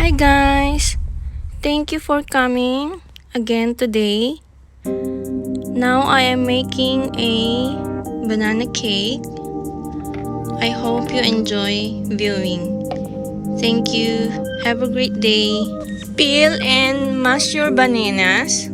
Hi guys! Thank you for coming again today. Now I am making a banana cake. I hope you enjoy viewing. Thank you. Have a great day. Peel and mash your bananas.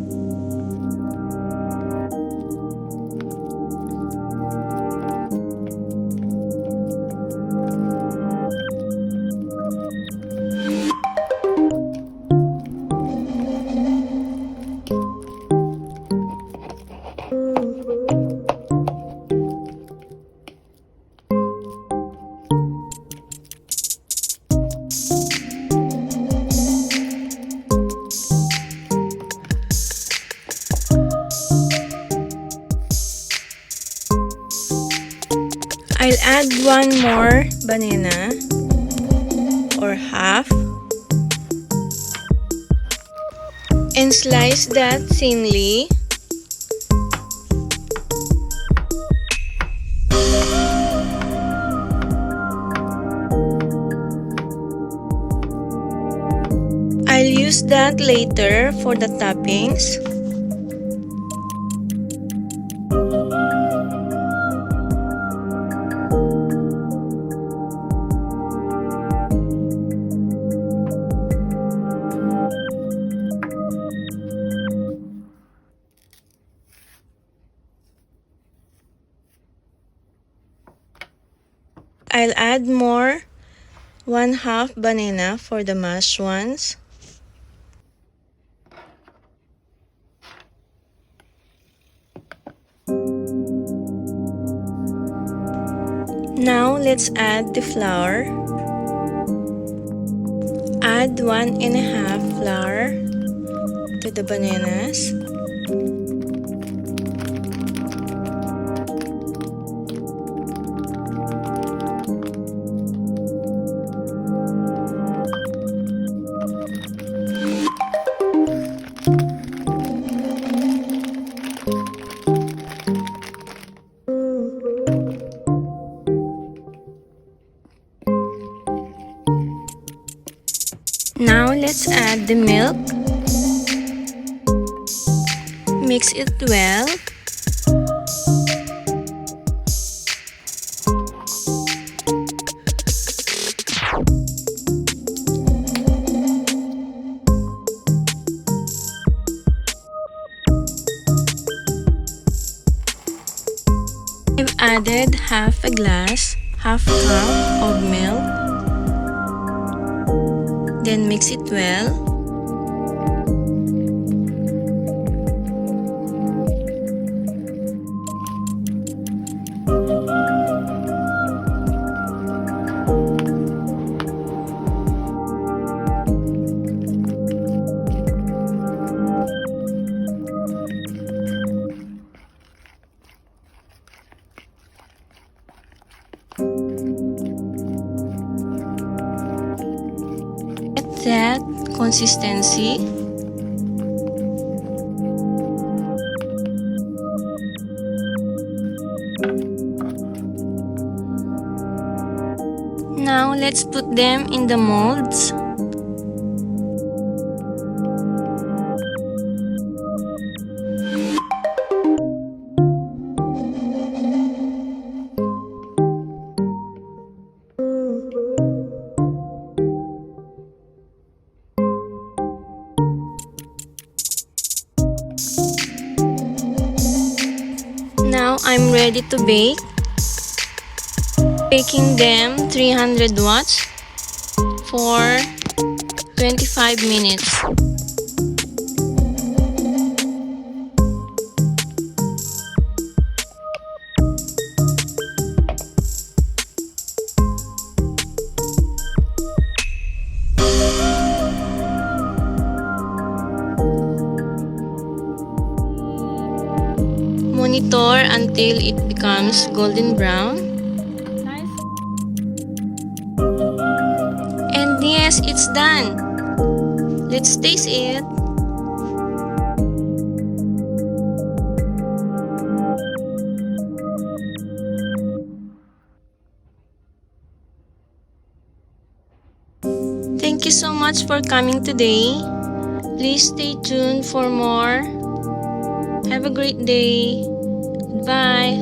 I'll add one more banana or half and slice that thinly. I'll use that later for the toppings. I'll add more 1/2 banana for the mashed ones. Now let's add the flour. Add 1.5 flour to the bananas. Now let's add the milk. Mix it well. I've added half cup of milk. Then mix it well. That consistency. Now let's put them in the molds. Now I'm ready to bake. Baking them 300 watts for 25 minutes. Monitor until it becomes golden brown. And yes, it's done. Let's taste it. Thank you you so much for coming today. Please stay tuned for more. Have a great day. Bye.